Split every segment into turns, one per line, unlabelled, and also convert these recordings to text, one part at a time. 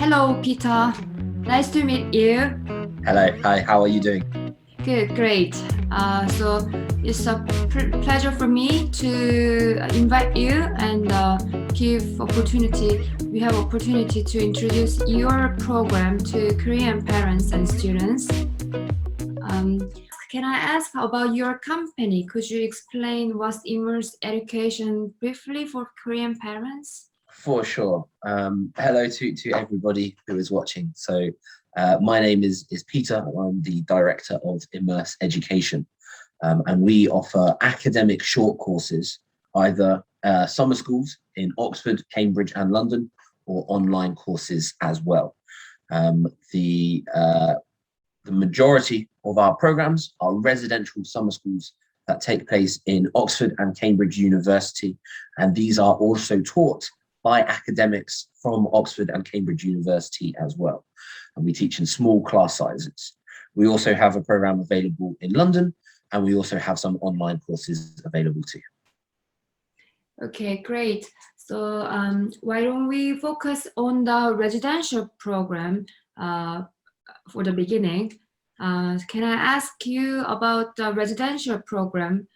Hello, Peter. Nice to meet you.
Hello, hi, how are you doing?
Good, great. So it's a pleasure for me to invite you and give opportunity. We have opportunity to introduce your program to Korean parents and students. Can I ask about your company? Could you explain what's immersive education briefly for Korean parents?
For sure. Hello to everybody who is watching. So my name is Peter. I'm the director of Immerse Education. And we offer academic short courses, either summer schools in Oxford, Cambridge and London, or online courses as well. The majority of our programs are residential summer schools that take place in Oxford and Cambridge University. And these are also taught by academics from Oxford and Cambridge University as well. And we teach in small class sizes. We also have a program available in London, and we also have some online courses available too.
Okay, great. So why don't we focus on the residential program for the beginning? Can I ask you about the residential program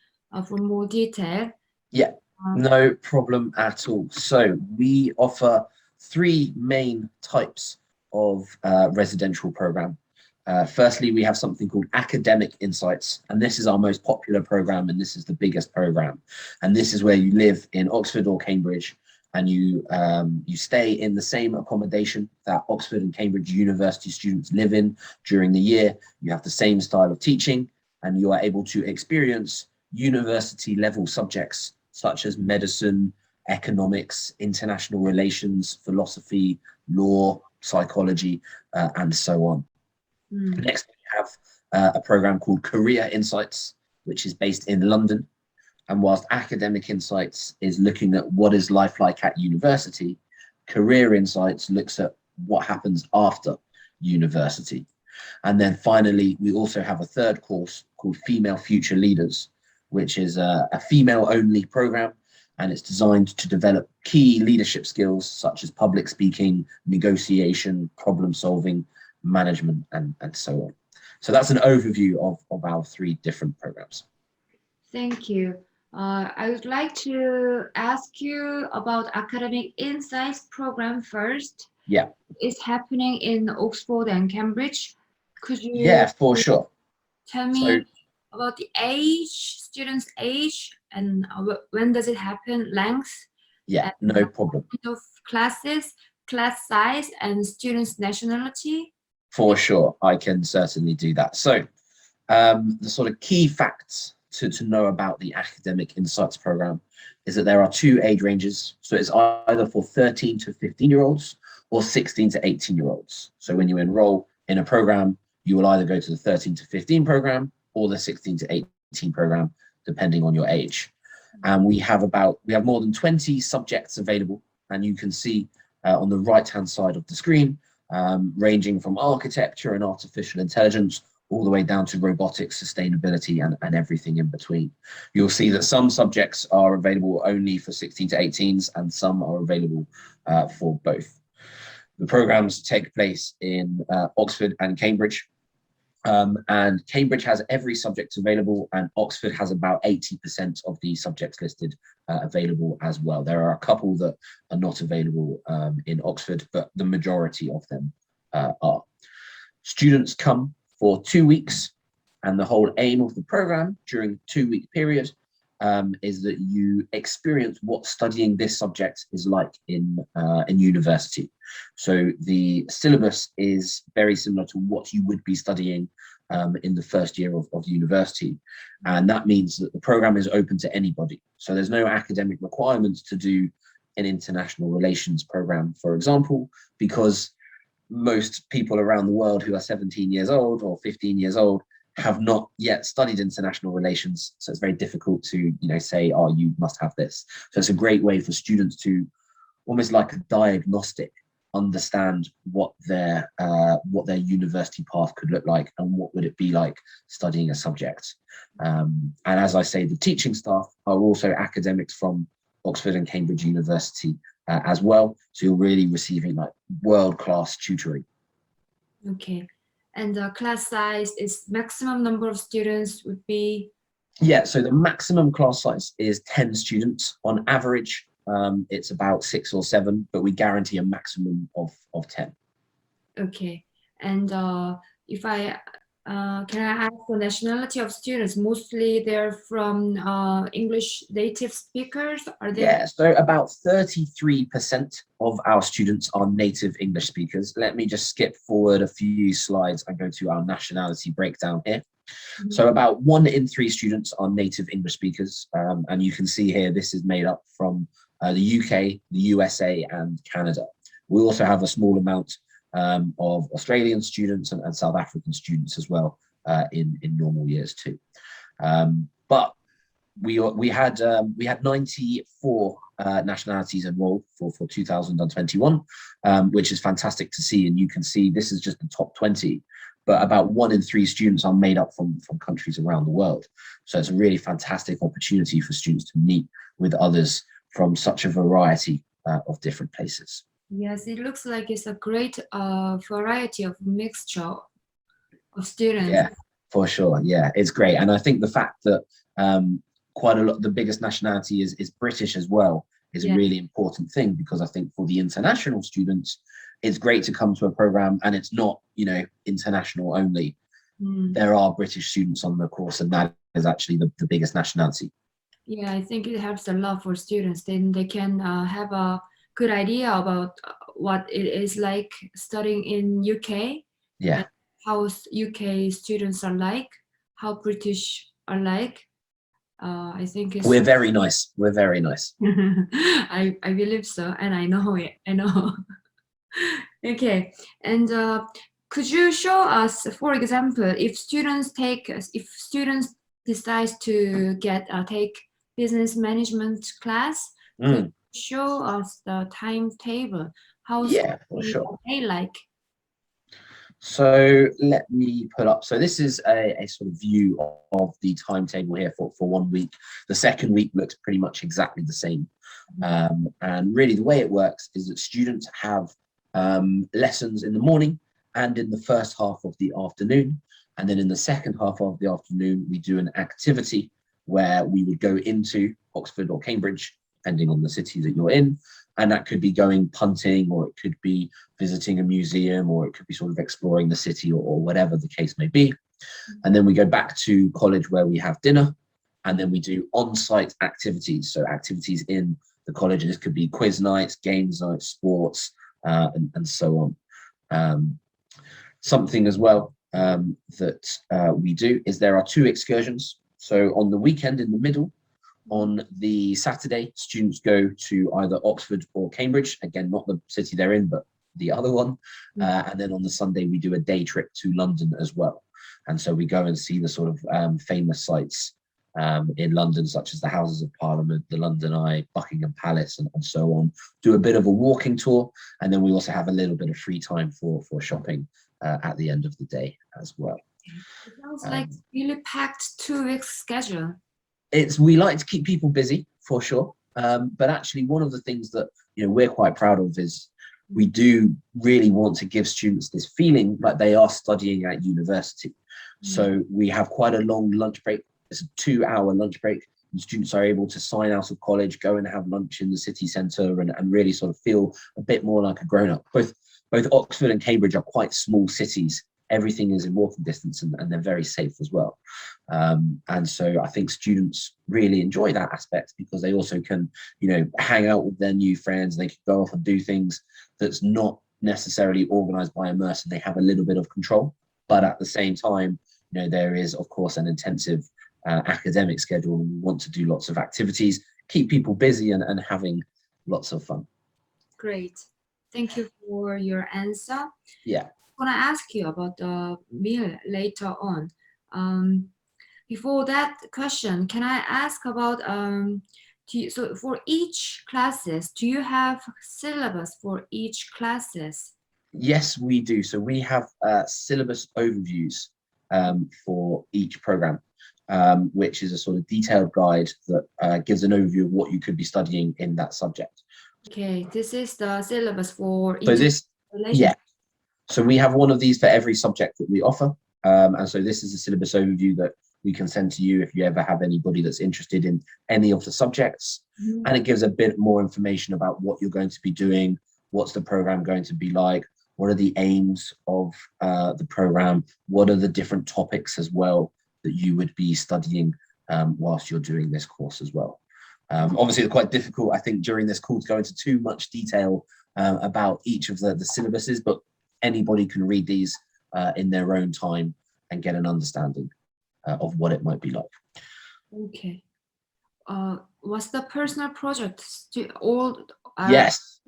for more detail?
Yeah. No problem at all. So we offer three main types of residential program. Firstly, we have something called Academic Insights, and this is our most popular program, and this is the biggest program. And this is where you live in Oxford or Cambridge, and you stay in the same accommodation that Oxford and Cambridge University students live in during the year. You have the same style of teaching, and you are able to experience university level subjects such as medicine, economics, international relations, philosophy, law, psychology, and so on. Next, we have a program called Career Insights, which is based in London. And whilst Academic Insights is looking at what is life like at university, Career Insights looks at what happens after university. And then finally, we also have a third course called Female Future Leaders, which is a female-only program, and it's designed to develop key leadership skills such as public speaking, negotiation, problem solving, management, and so on. So that's an overview of our three different programs.
Thank you. I would like to ask you about Academic Insights program first.
Yeah.
It's happening in Oxford and Cambridge. Could you
for sure.
tell me about the age, students' age, and when does it happen, length?
Yeah, no problem.
Of classes, class size, and students' nationality?
For sure, I can certainly do that. So the sort of key facts to know about the Academic Insights program is that there are two age ranges. So it's either for 13 to 15-year-olds or 16 to 18-year-olds. So when you enroll in a program, you will either go to the 13 to 15 program or the 16 to 18 program, depending on your age. And we have more than 20 subjects available, and you can see on the right-hand side of the screen, ranging from architecture and artificial intelligence all the way down to robotics, sustainability, and everything in between. You'll see that some subjects are available only for 16 to 18s, and some are available for both. The programs take place in Oxford and Cambridge. And Cambridge has every subject available, and Oxford has about 80% of the subjects listed available as well. There are a couple that are not available in Oxford, but the majority of them are. Students come for 2 weeks, and the whole aim of the program during a 2-week period is that you experience what studying this subject is like in university. So the syllabus is very similar to what you would be studying in the first year of university. And that means that the program is open to anybody. So there's no academic requirements to do an international relations program, for example, because most people around the world who are 17 years old or 15 years old have not yet studied international relations. So it's very difficult to, say, oh, you must have this. So it's a great way for students to, almost like a diagnostic, understand what their university path could look like and what would it be like studying a subject. And as I say, the teaching staff are also academics from Oxford and Cambridge University as well. So you're really receiving like world-class tutoring.
Okay. And the class size is maximum number of students would be?
Yeah, so the maximum class size is 10 students. On average, it's about 6 or 7, but we guarantee a maximum of 10.
Okay. And if I can I ask the nationality of students? Mostly they're from English native speakers. Are they?
Yeah, so about 33% of our students are native English speakers. Let me just skip forward a few slides and go to our nationality breakdown here.
Mhm.
So about 1 in 3 students are native English speakers. And you can see here, this is made up from the UK, the USA, and Canada. We also have a small amount of Australian students and South African students as well in normal years too. But we had 94 nationalities enrolled for 2021, which is fantastic to see. And you can see this is just the top 20, but about 1 in 3 students are made up from countries around the world. So it's a really fantastic opportunity for students to meet with others from such a variety of different places.
Yes, it looks like it's a great variety of mixture of students.
Yeah, for sure. Yeah, it's great. And I think the fact that quite a lot, the biggest nationality is British as well, is a really important thing, because I think for the international students, it's great to come to a program and it's not, international only. There are British students on the course, and that is actually the biggest nationality.
Yeah, I think it helps a lot for students. Then they can have a good idea about what it is like studying in UK.
Yeah.
How UK students are like, how British are like. I think
we're very nice. We're very nice.
I believe so, and I know it. I know. Okay, and could you show us, for example, if students decide to take business management class, could you show us the timetable? How's
for sure.
they like?
So let me put up. So this is a sort of view of the timetable here for 1 week. The second week looks pretty much exactly the same. And really the way it works is that students have lessons in the morning and in the first half of the afternoon. And then in the second half of the afternoon, we do an activity where we would go into Oxford or Cambridge, depending on the city that you're in. And that could be going punting, or it could be visiting a museum, or it could be sort of exploring the city, or whatever the case may be. And then we go back to college where we have dinner, and then we do on-site activities. So activities in the college, and this could be quiz nights, games nights, sports, and so on. Something as well that we do is there are 2 excursions. So on the weekend in the middle, on the Saturday, students go to either Oxford or Cambridge, again, not the city they're in, but the other one. And then on the Sunday, we do a day trip to London as well. And so we go and see the sort of famous sites in London, such as the Houses of Parliament, the London Eye, Buckingham Palace, and so on. Do a bit of a walking tour. And then we also have a little bit of free time for shopping at the end of the day as well.
It sounds like really packed 2-week schedule.
We like to keep people busy, for sure. But actually, one of the things that we're quite proud of is we do really want to give students this feeling like they are studying at university. So we have quite a long lunch break. It's a 2-hour lunch break. And students are able to sign out of college, go and have lunch in the city centre, and really sort of feel a bit more like a grown-up. Both Oxford and Cambridge are quite small cities. Everything is in walking distance, and they're very safe as well. And so I think students really enjoy that aspect, because they also can, hang out with their new friends. They can go off and do things that's not necessarily organised by Immerse, and they have a little bit of control. But at the same time, there is, of course, an intensive academic schedule, and we want to do lots of activities, keep people busy and having lots of fun.
Great. Thank you for your answer.
Yeah.
I'm going to ask you about the meal later on. Before that question, can I ask about, so for each classes, do you have syllabus for each classes?
Yes, we do. So we have syllabus overviews for each program, which is a sort of detailed guide that gives an overview of what you could be studying in that subject.
Okay, this is the syllabus for
So this,
international
yeah. So we have one of these for every subject that we offer. And so this is a syllabus overview that we can send to you if you ever have anybody that's interested in any of the subjects.
Mhm.
And it gives a bit more information about what you're going to be doing, what's the program going to be like, what are the aims of the program, what are the different topics as well that you would be studying whilst you're doing this course as well. Obviously, it's quite difficult, I think, during this call to go into too much detail about each of the syllabuses, but anybody can read these in their own time and get an understanding of what it might be like.
Okay. What's the personal project? All
Yes.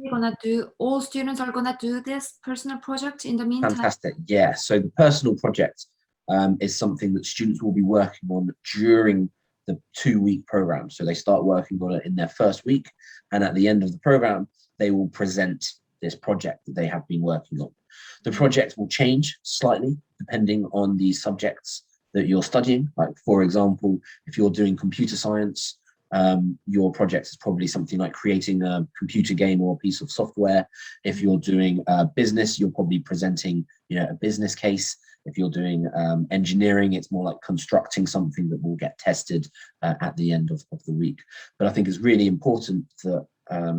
all students are gonna do this personal project in the meantime?
Fantastic. Yeah. So the personal project is something that students will be working on during the 2-week program. So they start working on it in their first week, and at the end of the program, they will present this project that they have been working on. The project will change slightly depending on the subjects that you're studying. Like, for example, if you're doing computer science, your project is probably something like creating a computer game or a piece of software. If you're doing business, you're probably presenting, a business case. If you're doing engineering, it's more like constructing something that will get tested at the end of the week. But I think it's really important that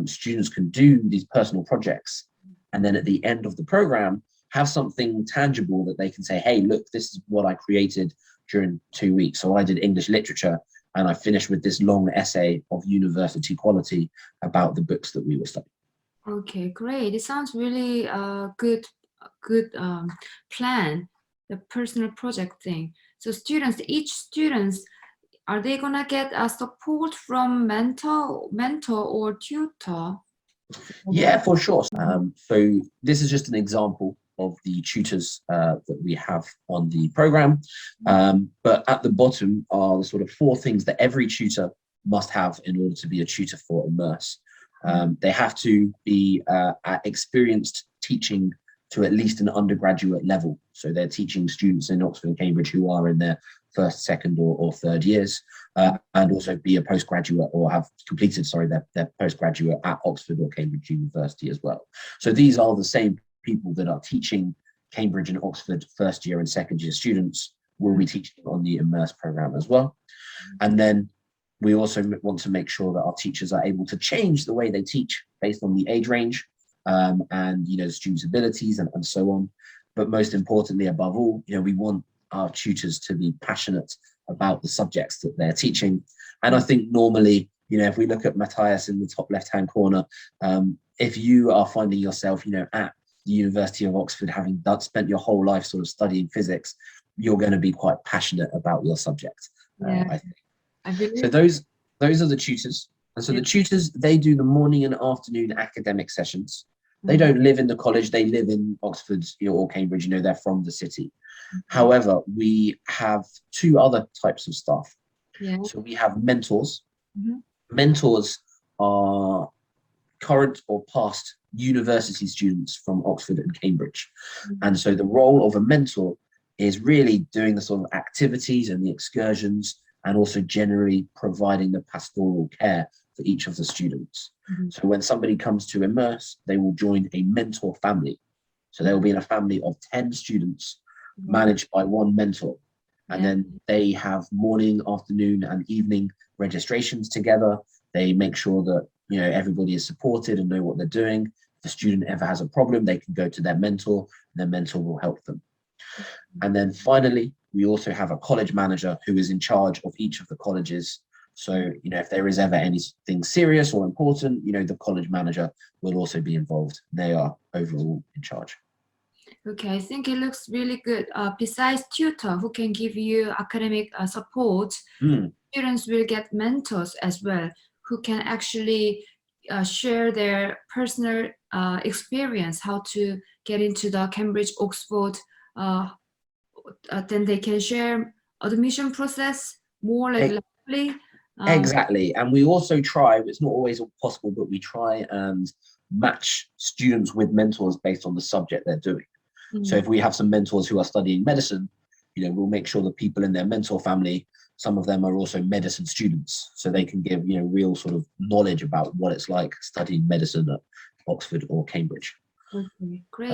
students can do these personal projects, and then at the end of the program, have something tangible that they can say, hey, look, this is what I created during 2 weeks. So I did English literature, and I finished with this long essay of university quality about the books that we were studying.
Okay, great. It sounds really good plan, the personal project thing. So each students, are they gonna get a support from mentor or tutor?
Yeah, for sure. So this is just an example of the tutors that we have on the program. But at the bottom are the sort of 4 things that every tutor must have in order to be a tutor for Immerse. They have to be experienced teaching to at least an undergraduate level. So they're teaching students in Oxford and Cambridge who are in their first, second, or third years, and also be a postgraduate or have completed, their postgraduate at Oxford or Cambridge University as well. So these are the same people that are teaching Cambridge and Oxford first year and second year students will be teaching on the Immerse program as well. And then we also want to make sure that our teachers are able to change the way they teach based on the age range and the students' abilities and so on. But most importantly, above all, we want our tutors to be passionate about the subjects that they're teaching. And I think normally, if we look at Matthias in the top left-hand corner, if you are finding yourself, at the University of Oxford, having spent your whole life sort of studying physics, you're going to be quite passionate about your subject.
Yeah,
I think. So those are the tutors. And so the tutors, they do the morning and afternoon academic sessions. They don't live in the college, they live in Oxford or Cambridge, they're from the city. However, we have 2 other types of staff.
Yeah.
So we have mentors. Mentors are current or past university students from Oxford and Cambridge. And so the role of a mentor is really doing the sort of activities and the excursions, and also generally providing the pastoral care for each of the students. So when somebody comes to Immerse, they will join a mentor family. So they will be in a family of 10 students managed by 1 mentor. And then they have morning, afternoon, and evening registrations together. They make sure that everybody is supported and know what they're doing. If the student ever has a problem, they can go to their mentor, and their mentor will help them. And then finally, we also have a college manager who is in charge of each of the colleges. So, if there is ever anything serious or important, the college manager will also be involved. They are overall in charge.
Okay, I think it looks really good. Besides tutor who can give you academic support, students will get mentors as well, who can actually share their personal experience, how to get into the Cambridge, Oxford. Then they can share admission process more lively.
Exactly. And we also try, it's not always possible, but we try and match students with mentors based on the subject they're doing. So if we have some mentors who are studying medicine, we'll make sure that people in their mentor family some of them are also medicine students, so they can give, you know, real sort of knowledge about what it's like studying medicine at Oxford or Cambridge.
Okay, great.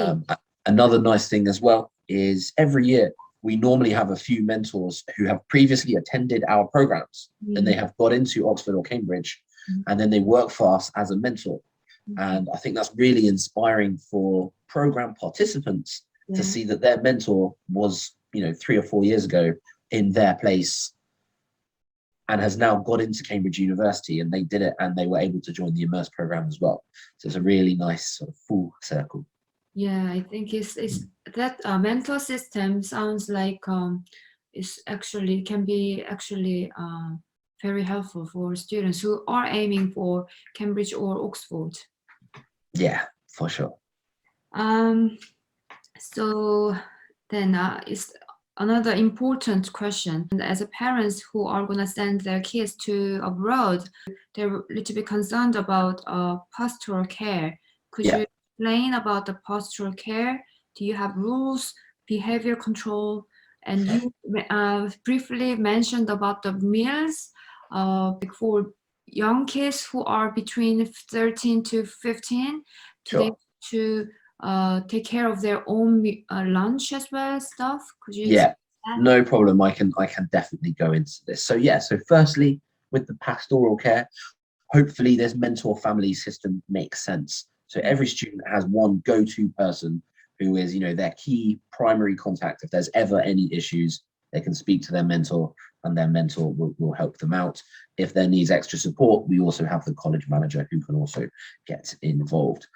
Another nice thing as well is every year we normally have a few mentors who have previously attended our programs and they have got into Oxford or Cambridge, and then they work for us as a mentor. And I think that's really inspiring for program participants to see that their mentor was, you know, 3 or 4 years ago in their place and has now got into Cambridge University, and they did it and they were able to join the Immerse program as well. So it's a really nice sort of full circle.
Yeah, I think it's that mentor system sounds like it's actually can be actually very helpful for students who are aiming for Cambridge or Oxford.
Yeah, for sure.
So then is another important question. And as a parents who are going to send their kids to abroad, they're a little bit concerned about pastoral care. Could you explain about the pastoral care? Do you have rules, behavior control? And you briefly mentioned about the meals for young kids who are between 13 to 15 to take care of their own lunch as well stuff. Could you
no problem. I can definitely go into this. So so firstly, with the pastoral care, hopefully this mentor family system makes sense. So every student has one go-to person who is, you know, their key primary contact. If there's ever any issues, they can speak to their mentor and their mentor will help them out. If there needs extra support, we also have the college manager who can also get involved.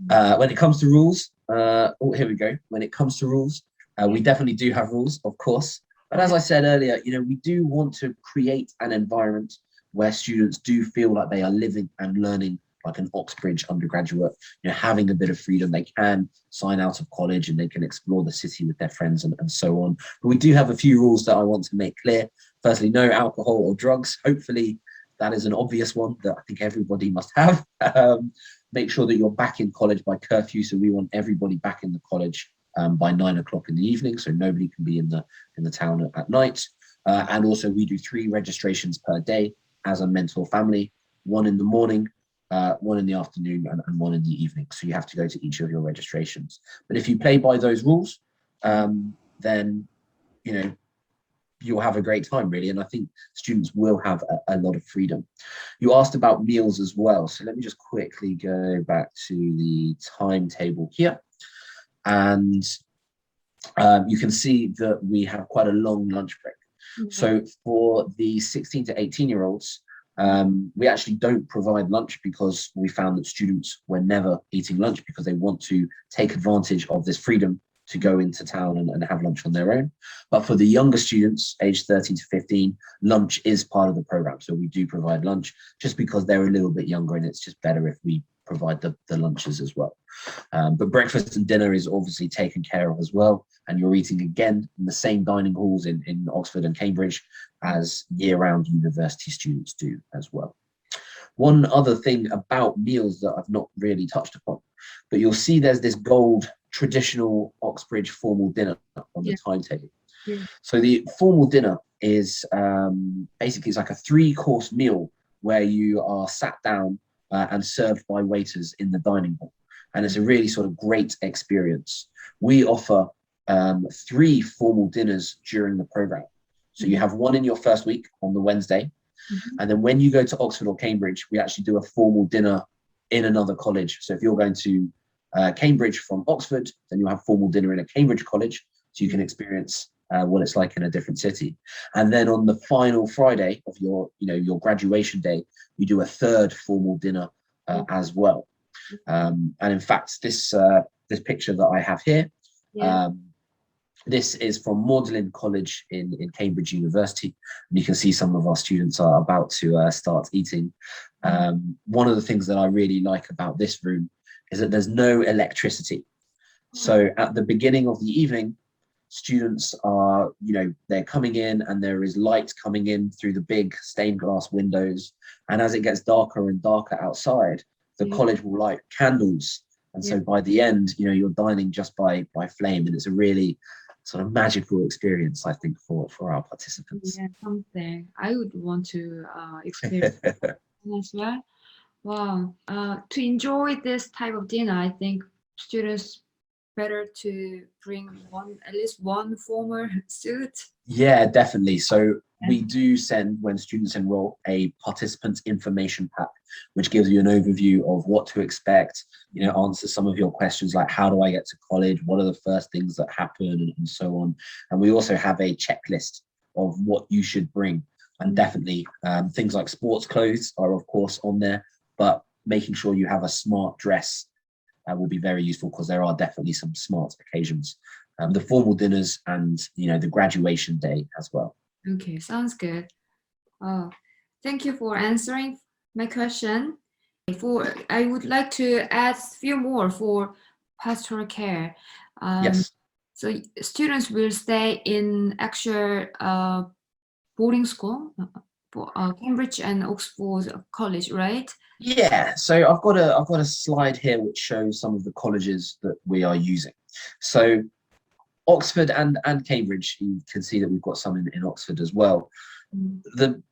When it comes to rules, here we go. When it comes to rules, we definitely do have rules, of course. But as I said earlier, you know, we do want to create an environment where students do feel like they are living and learning like an Oxbridge undergraduate, you know, having a bit of freedom. They can sign out of college and they can explore the city with their friends and so on. But we do have a few rules that I want to make clear. Firstly, no alcohol or drugs. Hopefully that is an obvious one that I think everybody must have. Make sure that you're back in college by curfew. So we want everybody back in the college by 9 o'clock in the evening. So nobody can be in the town at night. And also we do 3 registrations per day as a mentor family, 1 in the morning, 1 in the afternoon and 1 in the evening. So you have to go to each of your registrations. But if you play by those rules, then, you know, you'll have a great time, really. And I think students will have a lot of freedom. You asked about meals as well. So let me just quickly go back to the timetable here. And you can see that we have quite a long lunch break. So for the 16 to 18-year-olds, we actually don't provide lunch because we found that students were never eating lunch because they want to take advantage of this freedom to go into town and have lunch on their own. But for the younger students, aged 13 to 15, lunch is part of the program. So we do provide lunch just because they're a little bit younger and it's just better if we provide the lunches as well. But breakfast and dinner is obviously taken care of as well. And you're eating again in the same dining halls in Oxford and Cambridge as year-round university students do as well. One other thing about meals that I've not really touched upon, but you'll see there's this gold traditional Oxbridge formal dinner on the timetable. So the formal dinner is basically it's like a 3-course meal where you are sat down and served by waiters in the dining hall. And it's a really sort of great experience. We offer 3 formal dinners during the program. So you have one in your first week on the Wednesday. And then when you go to Oxford or Cambridge, we actually do a formal dinner in another college. So if you're going to Cambridge from Oxford, then you'll have formal dinner in a Cambridge college. So you can experience what it's like in a different city. And then on the final Friday of your graduation day, you do a 3rd formal dinner as well. And in fact, this picture that I have here, this is from Magdalen College in Cambridge University. And you can see some of our students are about to start eating. One of the things that I really like about this room is that there's no electricity. So at the beginning of the evening, students are, they're coming in and there is light coming in through the big stained glass windows. And as it gets darker and darker outside, the college will light candles. And so by the end, you're dining just by flame. And it's a really sort of magical experience, I think, for our participants.
Yeah, something I would want to experience as well. Wow. To enjoy this type of dinner, I think students better to bring at least one formal suit.
Yeah, definitely. So we do send, when students enroll, a participant information pack, which gives you an overview of what to expect, answers some of your questions like how do I get to college, what are the first things that happen, and so on. And we also have a checklist of what you should bring. And definitely things like sports clothes are of course on there, but making sure you have a smart dress will be very useful, because there are definitely some smart occasions. The formal dinners and the graduation day as well.
Okay, sounds good. Oh, thank you for answering my question. I would like to add a few more for pastoral care.
Yes.
So students will stay in actual boarding school for Cambridge and Oxford College, right?
Yeah. So I've got a slide here which shows some of the colleges that we are using. So Oxford and Cambridge, you can see that we've got some in Oxford as well. The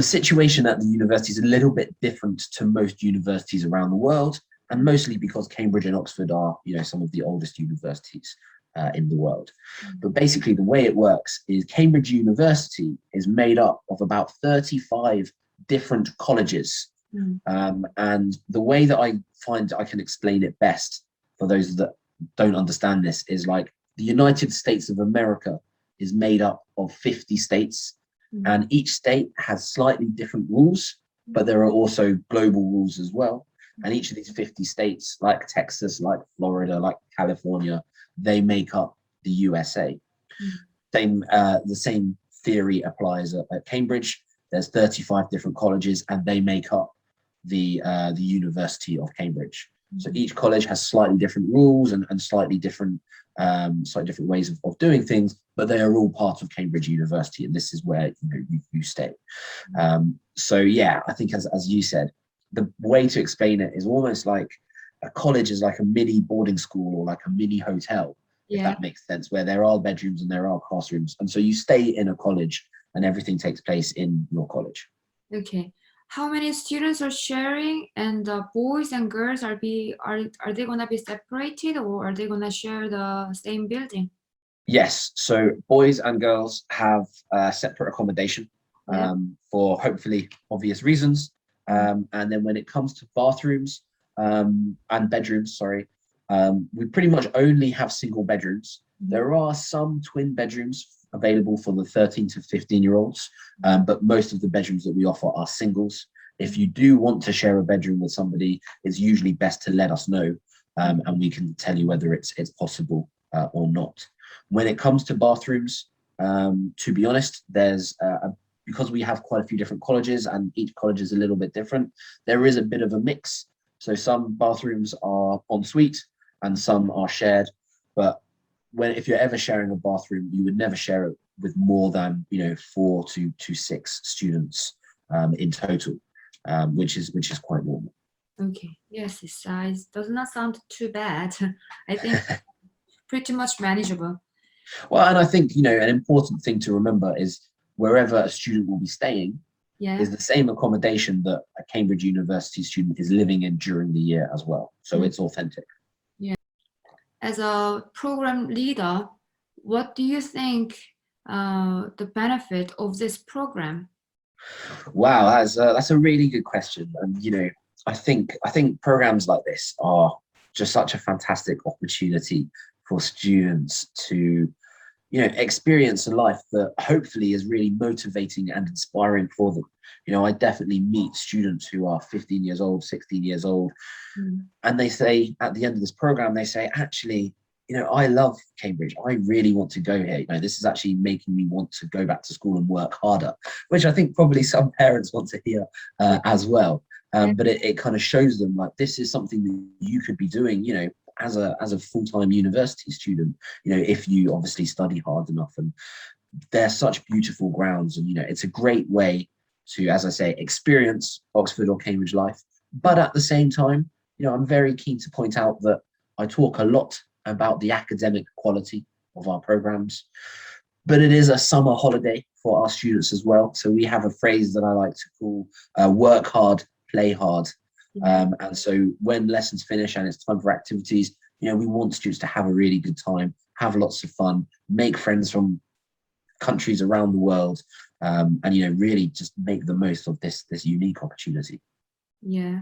situation at the university is a little bit different to most universities around the world, and mostly because Cambridge and Oxford are some of the oldest universities in the world. But basically the way it works is Cambridge University is made up of about 35 different colleges. And the way that I find I can explain it best for those that don't understand this is like the United States of America is made up of 50 states, and each state has slightly different rules, but there are also global rules as well. And each of these 50 states, like Texas, like Florida, like California, they make up the USA. The same theory applies at Cambridge. There's 35 different colleges, and they make up the University of Cambridge. So each college has slightly different rules and slightly different ways of doing things, but they are all part of Cambridge University, and this is where you stay. So yeah, I think as you said, the way to explain it is almost like a college is like a mini boarding school or like a mini hotel, if that makes sense, where there are bedrooms and there are classrooms, and so you stay in a college and everything takes place in your college.
Okay. How many students are sharing, and boys and girls are they gonna be separated, or are they gonna share the same building?
Yes, so boys and girls have separate accommodation for hopefully obvious reasons. And then when it comes to bathrooms and bedrooms, we pretty much only have single bedrooms. There are some twin bedrooms available for the 13 to 15-year-olds, but most of the bedrooms that we offer are singles. If you do want to share a bedroom with somebody, it's usually best to let us know, and we can tell you whether it's possible or not. When it comes to bathrooms, to be honest, there's because we have quite a few different colleges and each college is a little bit different, there is a bit of a mix. So some bathrooms are en suite and some are shared, but if you're ever sharing a bathroom, you would never share it with more than 4 to 6 students in total, which is quite normal.
Okay. Yes, the size does not sound too bad. I think pretty much manageable.
Well, and I think an important thing to remember is wherever a student will be staying is the same accommodation that a Cambridge University student is living in during the year as well. So it's authentic.
As a program leader, what do you think the benefit of this program?
Wow, that's a really good question. And I think programs like this are just such a fantastic opportunity for students to experience a life that hopefully is really motivating and inspiring for them. I definitely meet students who are 15 years old, 16 years old, and they say at the end of this program, they say, actually, I love Cambridge. I really want to go here. This is actually making me want to go back to school and work harder, which I think probably some parents want to hear as well. But it kind of shows them like this is something that you could be doing, as a full-time university student, if you obviously study hard enough. And they're such beautiful grounds, and it's a great way to, as I say, experience Oxford or Cambridge life. But at the same time, I'm very keen to point out that I talk a lot about the academic quality of our programs. But it is a summer holiday for our students as well. So we have a phrase that I like to call work hard, play hard. And so when lessons finish and it's time for activities, you know, we want students to have a really good time, have lots of fun, make friends from countries around the world, and, you know, really just make the most of this unique opportunity.
Yeah,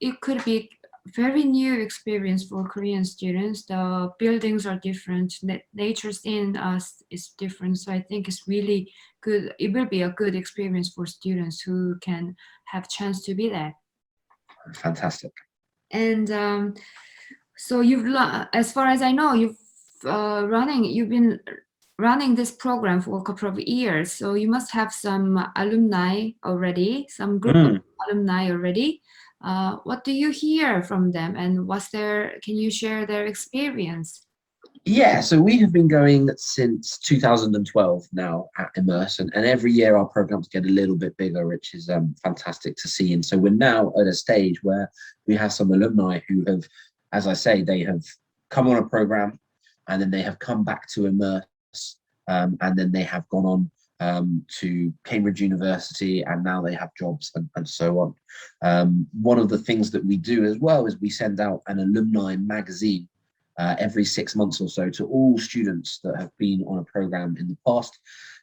it could be very new experience for Korean students. The buildings are different, nature scene is different. So I think it's really good. It will be a good experience for students who can have chance to be there.
Fantastic.
And so as far as I know, you've been running this program for a couple of years. So you must have some alumni already, some group of alumni already. What do you hear from them, and can you share their experience?
Yeah, so we have been going since 2012 now at Immerse, and every year our programs get a little bit bigger, which is fantastic to see. And so we're now at a stage where we have some alumni who have, as I say, they have come on a program and then they have come back to Immerse, and then they have gone on to Cambridge University, and now they have jobs and so on. One of the things that we do as well is we send out an Alumni Magazine every 6 months or so to all students that have been on a program in the past,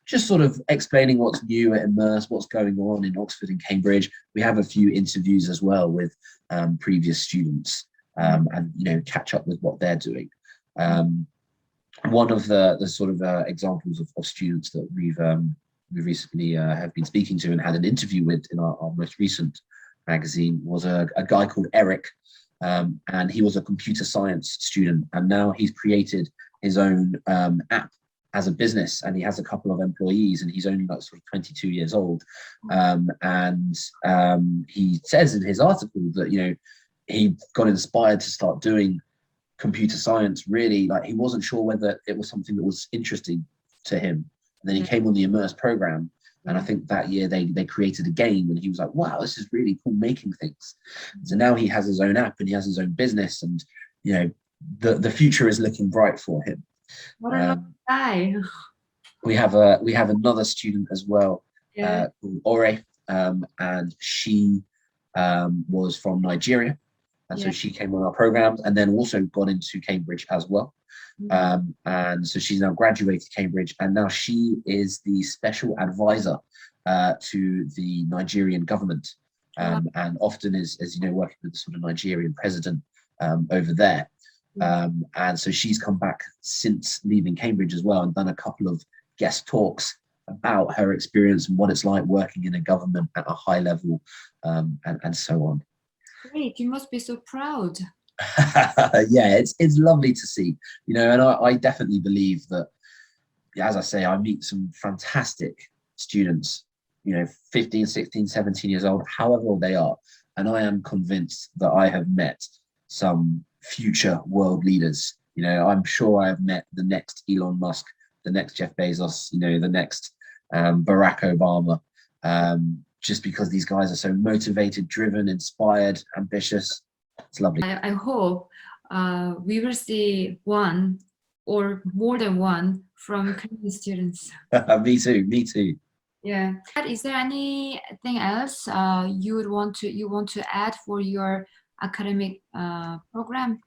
just sort of explaining what's new at Immerse, what's going on in Oxford and Cambridge. We have a few interviews as well with previous students, and, you know, catch up with what they're doing. One of the sort of examples of students that we've recently have been speaking to and had an interview with in our most recent magazine was a guy called Eric, and he was a computer science student, and now he's created his own app as a business, and he has a couple of employees, and he's only like sort of 22 years old, and he says in his article that, you know, he got inspired to start doing computer science. Really, like, he wasn't sure whether it was something that was interesting to him, and then he came on the Immerse program, and I think that year they created a game, and he was like, wow, this is really cool, making things. So now he has his own app and he has his own business, and, you know, the future is looking bright for him.
What a lovely guy.
We have another student as well, called Ore, and she was from Nigeria. And so she came on our programs and then also got into Cambridge as well. And so she's now graduated Cambridge, and now she is the special advisor to the Nigerian government, and often is, as you know, working with the sort of Nigerian president over there. And so she's come back since leaving Cambridge as well and done a couple of guest talks about her experience and what it's like working in a government at a high level, and so on.
Great, you must be so proud.
Yeah, it's lovely to see, you know, and I definitely believe that, as I say, I meet some fantastic students, you know, 15, 16, 17 years old, however old they are, and I am convinced that I have met some future world leaders. You know, I'm sure I have met the next Elon Musk, the next Jeff Bezos, you know, the next Barack Obama, just because these guys are so motivated, driven, inspired, ambitious. It's lovely.
I hope we will see one or more than one from Korean students.
Me too.
Yeah. Is there anything else you want to add for your academic program?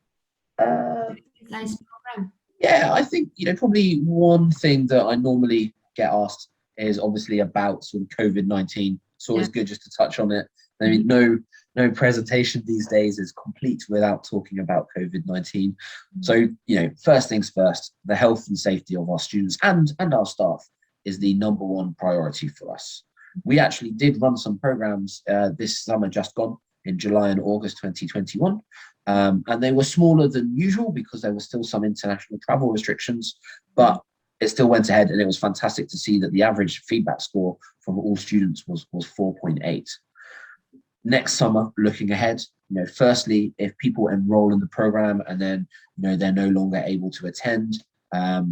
Nice program.
Yeah, I think, you know, probably one thing that I normally get asked is obviously about sort of COVID-19. It's always good just to touch on it. I mean, no presentation these days is complete without talking about COVID-19. So, you know, first things first, the health and safety of our students and our staff is the #1 priority for us. We actually did run some programs this summer just gone in July and August 2021, and they were smaller than usual because there were still some international travel restrictions, but it still went ahead, and it was fantastic to see that the average feedback score from all students was 4.8. Next summer, looking ahead, you know, firstly, if people enroll in the program and then, you know, they're no longer able to attend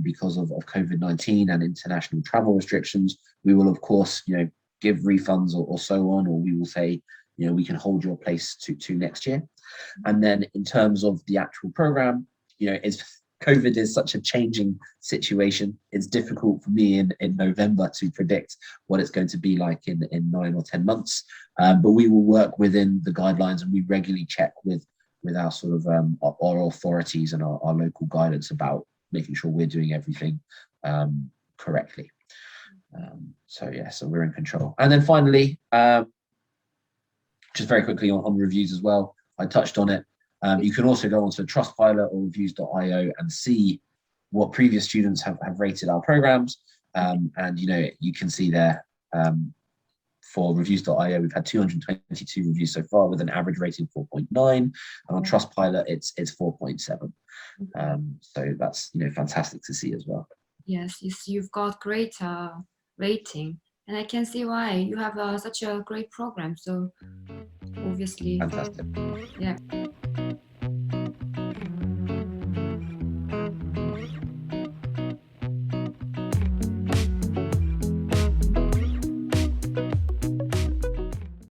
because of COVID-19 and international travel restrictions, we will, of course, you know, give refunds or so on, or we will say, you know, we can hold your place to next year. And then in terms of the actual program, you know, it's COVID is such a changing situation. It's difficult for me in November to predict what it's going to be like in 9 or 10 months. But we will work within the guidelines, and we regularly check with our sort of our authorities and our local guidance about making sure we're doing everything correctly. So yeah, so we're in control. And then finally, just very quickly on reviews as well, I touched on it. You can also go onto Trustpilot or reviews.io and see what previous students have rated our programs. And you can see there for reviews.io, we've had 222 reviews so far with an average rating of 4.9, and on Trustpilot it's 4.7. So that's fantastic to see as well.
Yes, you've got great rating, and I can see why. You have such a great program, so obviously.
Fantastic.
Yeah.